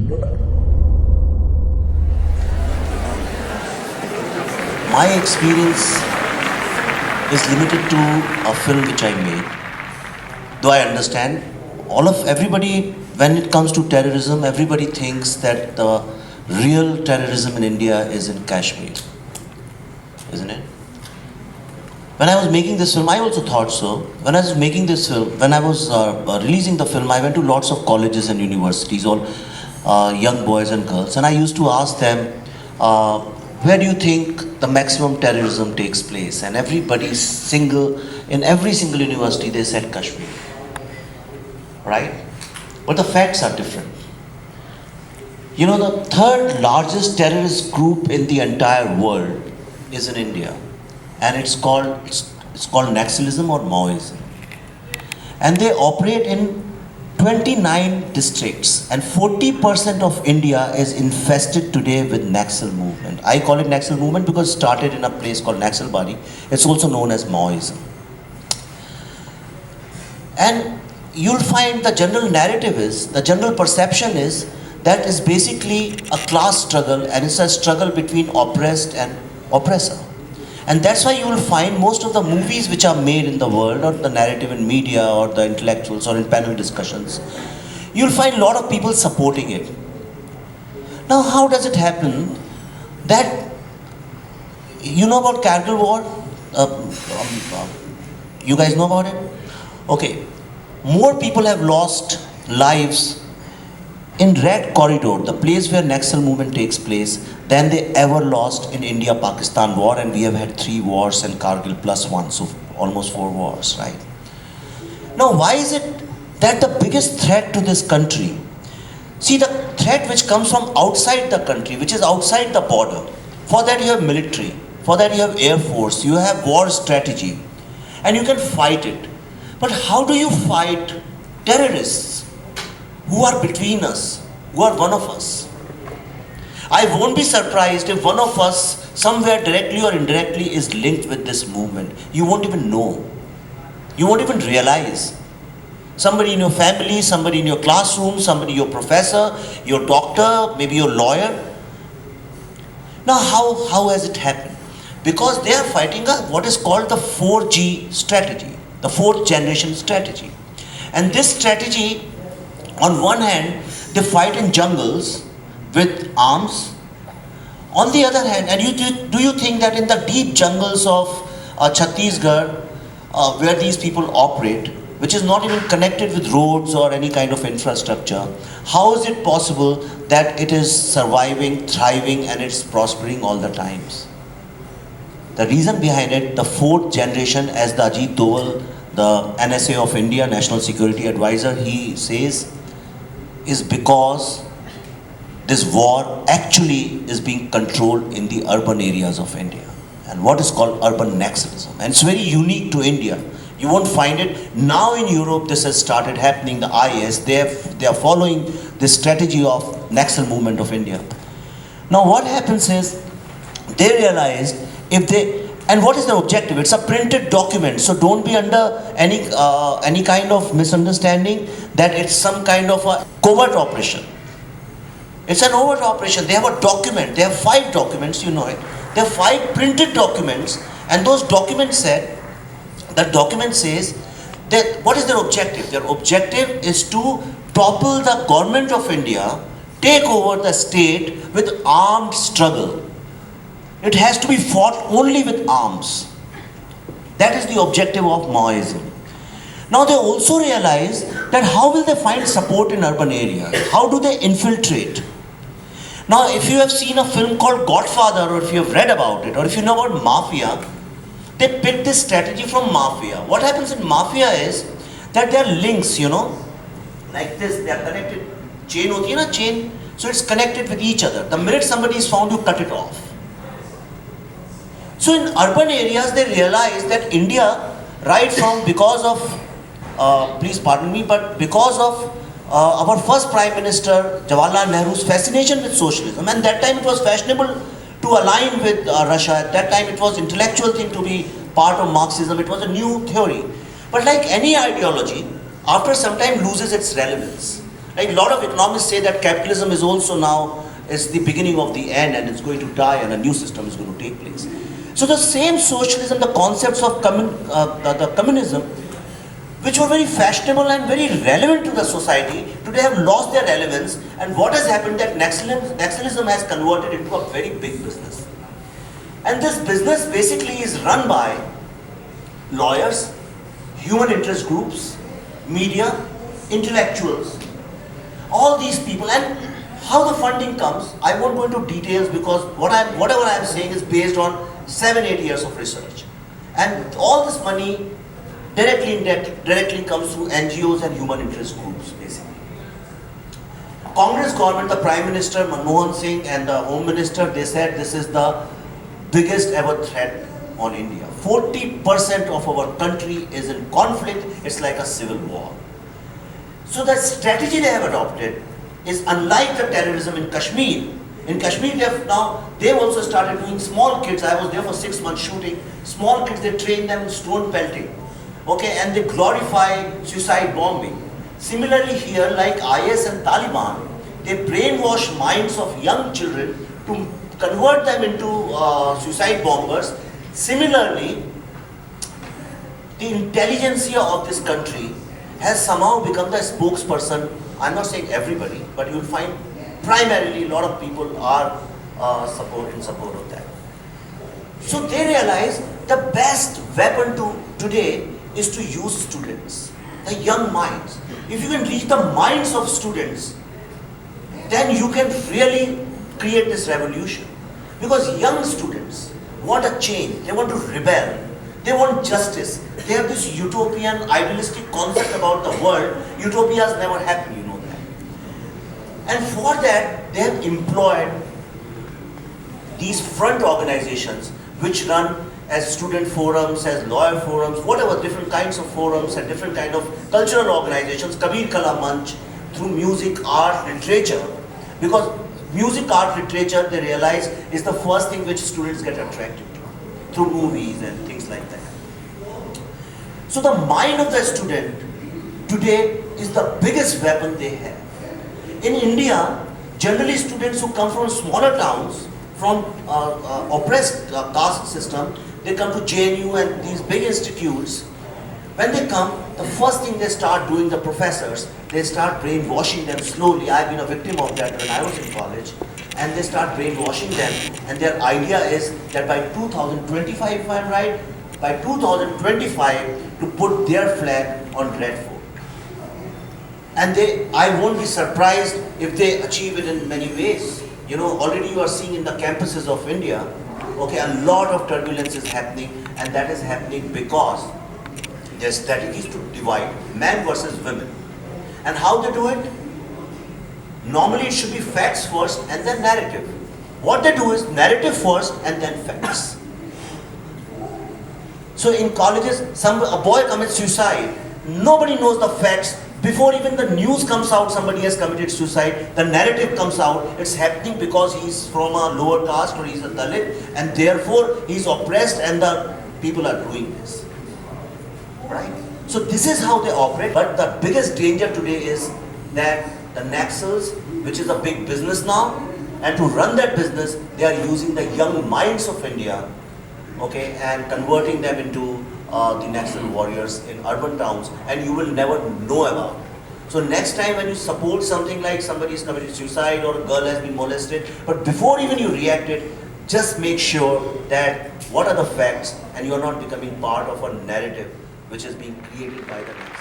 My experience is limited to a film which I made. Though I understand, everybody, when it comes to terrorism, everybody thinks that the real terrorism in India is in Kashmir, isn't it? When I was making this film, I also thought so. When I was making this film, when I was releasing the film, I went to lots of colleges and universities, all young boys and girls, and I used to ask them, where do you think the maximum terrorism takes place? And in every single university, they said Kashmir, right? But the facts are different. You know, the third largest terrorist group in the entire world is in India, and it's called Naxalism or Maoism. And they operate in 29 districts, and 40% of India is infested today with Naxal movement. I call it Naxal movement because it started in a place called Naxalbari. It's also known as Maoism. And you'll find the general the general perception is that is basically a class struggle, and it's a struggle between oppressed and oppressor. And that's why you will find most of the movies which are made in the world, or the narrative in media, or the intellectuals, or in panel discussions, you'll find a lot of people supporting it. Now, how does it happen that, you know about Kargil War? You guys know about it? Okay. More people have lost lives in Red Corridor, the place where Naxal movement takes place, than they ever lost in India-Pakistan war, and we have had 3 wars and Kargil +1, so almost 4 wars, right? Now, why is it that the biggest threat to this country, see, the threat which comes from outside the country, which is outside the border, for that you have military, for that you have air force, you have war strategy, and you can fight it. But how do you fight terrorists who are between us, who are one of us? I won't be surprised if one of us, somewhere directly or indirectly, is linked with this movement. You won't even know. You won't even realize. Somebody in your family, somebody in your classroom, somebody, your professor, your doctor, maybe your lawyer. Now, how has it happened? Because they are fighting what is called the 4G strategy, the 4th generation strategy. And this strategy, on one hand, they fight in jungles with arms. On the other hand, and do you think that in the deep jungles of Chhattisgarh, where these people operate, which is not even connected with roads or any kind of infrastructure, how is it possible that it is surviving, thriving, and it's prospering all the times? The reason behind it, the 4th generation, as the Ajit Doval, the NSA of India, National Security Advisor, he says, is because this war actually is being controlled in the urban areas of India, and what is called urban Naxalism. And it's very unique to India. You won't find it. Now in Europe, this has started happening. The IS, they are following this strategy of Naxal movement of India. Now what happens is, they realized and what is their objective? It's a printed document, so don't be under any kind of misunderstanding that it's some kind of a covert operation. It's an overt operation. They have a document. They have 5 documents, you know it. They have 5 printed documents, and those documents says that what is their objective? Their objective is to topple the government of India, take over the state with armed struggle. It has to be fought only with arms. That is the objective of Maoism. Now they also realize that how will they find support in urban areas? How do they infiltrate? Now, if you have seen a film called Godfather, or if you have read about it, or if you know about Mafia, they picked this strategy from Mafia. What happens in Mafia is that there are links, you know, like this, they are connected. Chain hoti hai na, chain. So it's connected with each other. The minute somebody is found, you cut it off. So in urban areas, they realize that India, right from, because of, please pardon me, but because of our first Prime Minister, Jawaharlal Nehru's fascination with socialism, and that time it was fashionable to align with Russia. At that time it was intellectual thing to be part of Marxism. It was a new theory. But like any ideology, after some time loses its relevance. Like a lot of economists say that capitalism is also now is the beginning of the end and it's going to die and a new system is going to take place. So the same socialism, the concepts of the communism, which were very fashionable and very relevant to the society, today have lost their relevance. And what has happened that Naxalism has converted into a very big business. And this business basically is run by lawyers, human interest groups, media, intellectuals, all these people. And how the funding comes, I won't go into details because whatever I'm saying is based on 7-8 years of research. And all this money directly comes through NGOs and human interest groups, basically. Congress government, the Prime Minister Manmohan Singh and the Home Minister, they said this is the biggest ever threat on India. 40% of our country is in conflict. It's like a civil war. So the strategy they have adopted is unlike the terrorism in Kashmir. In Kashmir, they've also started doing small kids. I was there for 6 months shooting. Small kids, they train them in stone pelting. Okay, and they glorify suicide bombing. Similarly here, like IS and Taliban, they brainwash minds of young children to convert them into suicide bombers. Similarly, the intelligentsia of this country has somehow become the spokesperson. I'm not saying everybody, but you'll find primarily a lot of people are in support of that. So they realize the best weapon today is to use students, the young minds. If you can reach the minds of students, then you can really create this revolution. Because young students want a change, they want to rebel, they want justice. They have this utopian, idealistic concept about the world. Utopias never happen, you know that. And for that, they have employed these front organizations which run as student forums, as lawyer forums, whatever, different kinds of forums and different kind of cultural organizations, Kabir Kala Manch, through music, art, literature. Because music, art, literature, they realize is the first thing which students get attracted to, through movies and things like that. So the mind of the student today is the biggest weapon they have. In India, generally students who come from smaller towns, from oppressed caste system, they come to JNU and these big institutes. When they come, the first thing they start doing, the professors, they start brainwashing them slowly. I've been a victim of that when I was in college. And they start brainwashing them. And their idea is that by 2025, if I'm right, by 2025, to put their flag on Red Fort. And I won't be surprised if they achieve it in many ways. You know, already you are seeing in the campuses of India, okay, a lot of turbulence is happening, and that is happening because their strategy is to divide men versus women. And how they do it? Normally it should be facts first and then narrative. What they do is narrative first and then facts. So in colleges, a boy commits suicide. Nobody knows the facts. Before even the news comes out, somebody has committed suicide, the narrative comes out, it's happening because he's from a lower caste or he's a Dalit, and therefore he's oppressed and the people are doing this. Right? So this is how they operate, but the biggest danger today is that the Naxals, which is a big business now, and to run that business, they are using the young minds of India, okay, and converting them into the Naxal warriors in urban towns, and you will never know about it. So next time when you support something like somebody has committed suicide or a girl has been molested, but before even you reacted, just make sure that what are the facts and you are not becoming part of a narrative which is being created by the Naxals.